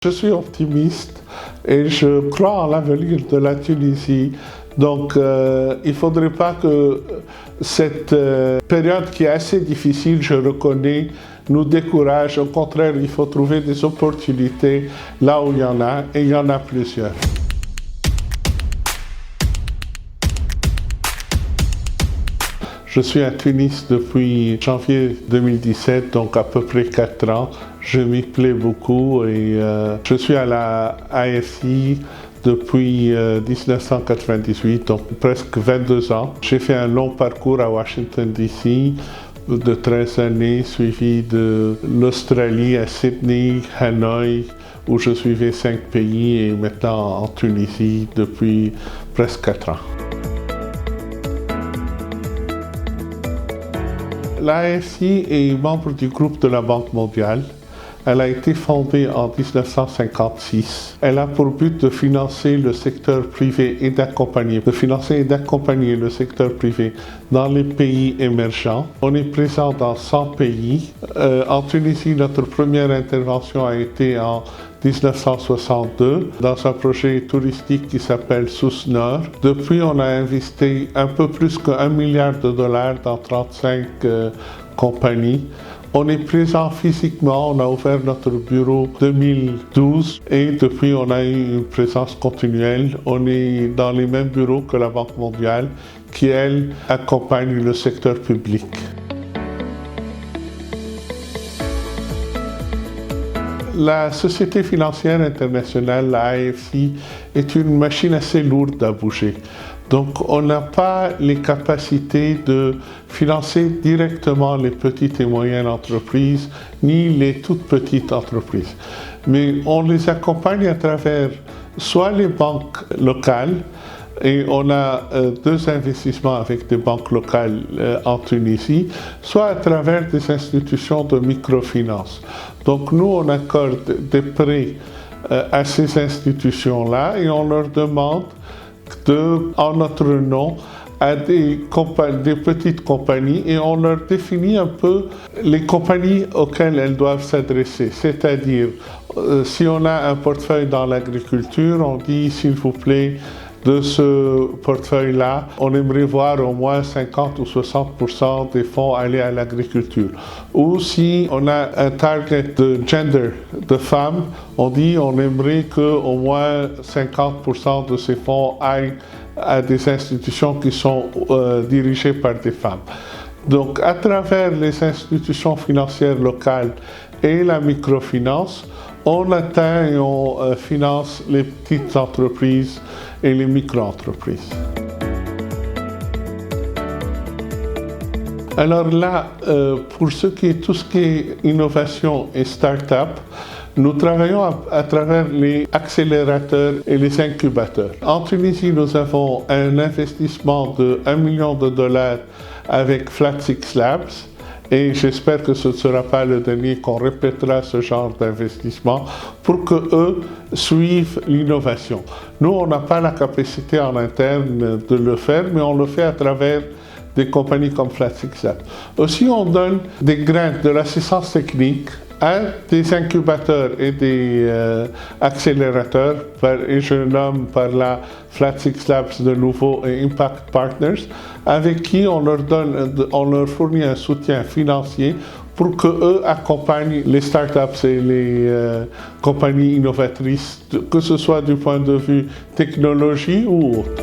Je suis optimiste et je crois en l'avenir de la Tunisie. Donc, il ne faudrait pas que cette période qui est assez difficile, je reconnais, nous décourage. Au contraire, il faut trouver des opportunités là où il y en a, et il y en a plusieurs. Je suis à Tunis depuis janvier 2017, donc à peu près 4 ans. Je m'y plais beaucoup et je suis à la AFI depuis 1998, donc presque 22 ans. J'ai fait un long parcours à Washington DC de 13 années, suivi de l'Australie à Sydney, Hanoï, où je suivais 5 pays, et maintenant en Tunisie depuis presque 4 ans. L'AFI est membre du groupe de la Banque mondiale. Elle a été fondée en 1956. Elle a pour but de financer le secteur privé et d'accompagner le secteur privé dans les pays émergents. On est présent dans 100 pays. En Tunisie, notre première intervention a été en 1962 dans un projet touristique qui s'appelle Sousse Nord. Depuis, on a investi un peu plus qu'$1 milliard dans 35 compagnies. On est présent physiquement, on a ouvert notre bureau en 2012 et depuis on a eu une présence continuelle. On est dans les mêmes bureaux que la Banque mondiale qui, elle, accompagne le secteur public. La Société financière internationale, la AFI, est une machine assez lourde à bouger. Donc, on n'a pas les capacités de financer directement les petites et moyennes entreprises, ni les toutes petites entreprises. Mais on les accompagne à travers soit les banques locales, et on a 2 investissements avec des banques locales en Tunisie, soit à travers des institutions de microfinance. Donc nous, on accorde des prêts à ces institutions-là et on leur demande en notre nom, à des petites compagnies, et on leur définit un peu les compagnies auxquelles elles doivent s'adresser. C'est-à-dire, si on a un portefeuille dans l'agriculture, on dit s'il vous plaît, de ce portefeuille-là, on aimerait voir au moins 50 ou 60% des fonds aller à l'agriculture. Ou si on a un target de gender, de femmes, on dit on aimerait qu'au moins 50% de ces fonds aillent à des institutions qui sont dirigées par des femmes. Donc, à travers les institutions financières locales et la microfinance, on atteint et on finance les petites entreprises et les micro-entreprises. Alors là, pour tout ce qui est innovation et start-up, nous travaillons à travers les accélérateurs et les incubateurs. En Tunisie, nous avons un investissement de $1 million avec Flat Six Labs. Et j'espère que ce ne sera pas le dernier, qu'on répétera ce genre d'investissement pour qu'eux suivent l'innovation. Nous, on n'a pas la capacité en interne de le faire, mais on le fait à travers des compagnies comme Flat Six Labs. Aussi, on donne des grants, de l'assistance technique à des incubateurs et des accélérateurs, et je nomme par là Flat Six Labs de nouveau et Impact Partners, avec qui on leur fournit un soutien financier pour qu'eux accompagnent les startups et les compagnies innovatrices, que ce soit du point de vue technologie ou autre.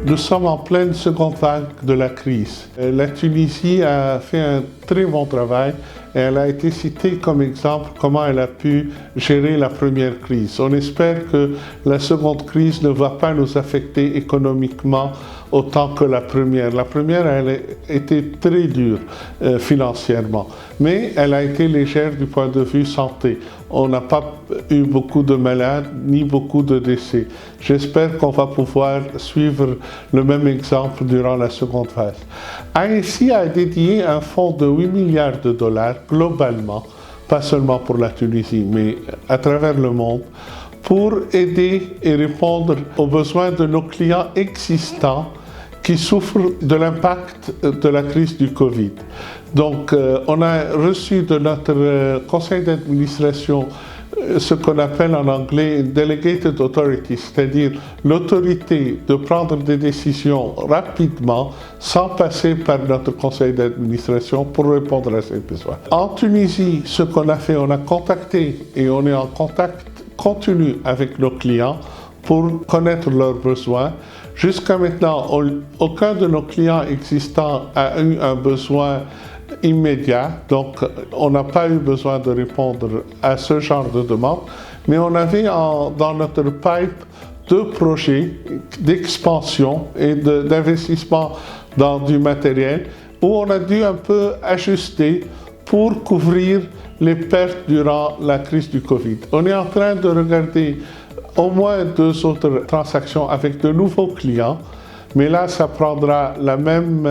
Nous sommes en pleine seconde vague de la crise. La Tunisie a fait un très bon travail et elle a été citée comme exemple comment elle a pu gérer la première crise. On espère que la seconde crise ne va pas nous affecter économiquement autant que la première. La première, elle a été très dure financièrement, mais elle a été légère du point de vue santé. On n'a pas eu beaucoup de malades ni beaucoup de décès. J'espère qu'on va pouvoir suivre le même exemple durant la seconde phase. AFI a dédié un fonds de $8 milliards globalement, pas seulement pour la Tunisie, mais à travers le monde, pour aider et répondre aux besoins de nos clients existants qui souffrent de l'impact de la crise du Covid. Donc, on a reçu de notre conseil d'administration ce qu'on appelle en anglais une delegated authority, c'est-à-dire l'autorité de prendre des décisions rapidement sans passer par notre conseil d'administration pour répondre à ces besoins. En Tunisie, ce qu'on a fait, on a contacté et on est en contact continu avec nos clients pour connaître leurs besoins. Jusqu'à maintenant, aucun de nos clients existants a eu un besoin immédiat, donc on n'a pas eu besoin de répondre à ce genre de demande, mais on avait dans notre pipe 2 projets d'expansion et d'investissement dans du matériel où on a dû un peu ajuster pour couvrir les pertes durant la crise du Covid. On est en train de regarder au moins 2 autres transactions avec de nouveaux clients. Mais là, ça prendra la même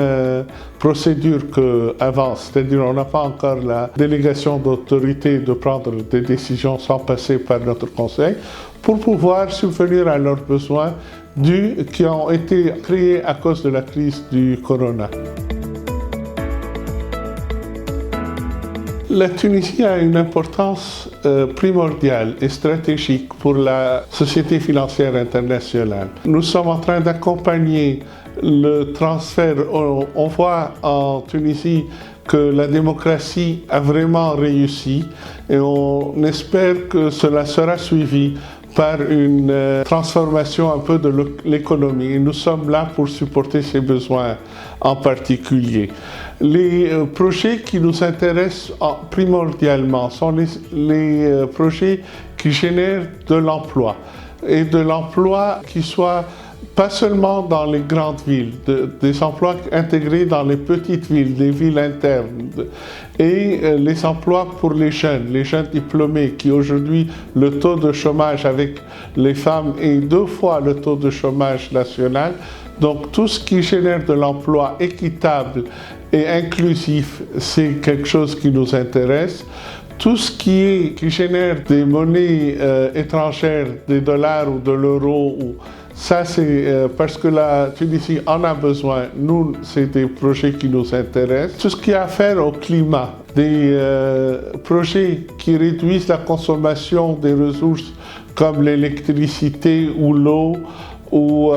procédure qu'avant, c'est-à-dire on n'a pas encore la délégation d'autorité de prendre des décisions sans passer par notre conseil pour pouvoir subvenir à leurs besoins qui ont été créés à cause de la crise du corona. La Tunisie a une importance primordiale et stratégique pour la société financière internationale. Nous sommes en train d'accompagner le transfert. On voit en Tunisie que la démocratie a vraiment réussi et on espère que cela sera suivi par une transformation un peu de l'économie. Et nous sommes là pour supporter ces besoins en particulier. Les projets qui nous intéressent primordialement sont les projets qui génèrent de l'emploi et de l'emploi qui soit pas seulement dans les grandes villes, des emplois intégrés dans les petites villes, les villes internes, et les emplois pour les jeunes diplômés, qui aujourd'hui, le taux de chômage avec les femmes est 2 fois le taux de chômage national. Donc tout ce qui génère de l'emploi équitable et inclusif, c'est quelque chose qui nous intéresse. Tout ce qui génère des monnaies étrangères, des dollars ou de l'euro, ça c'est parce que la Tunisie en a besoin. Nous, c'est des projets qui nous intéressent. Tout ce qui a à faire au climat, des projets qui réduisent la consommation des ressources comme l'électricité ou l'eau ou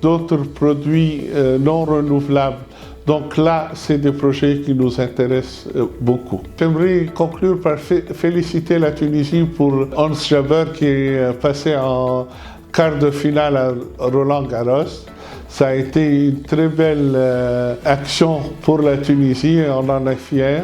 d'autres produits non renouvelables. Donc là, c'est des projets qui nous intéressent beaucoup. J'aimerais conclure par féliciter la Tunisie pour Ons Jabeur qui est passé en quart de finale à Roland Garros. Ça a été une très belle action pour la Tunisie et on en est fiers.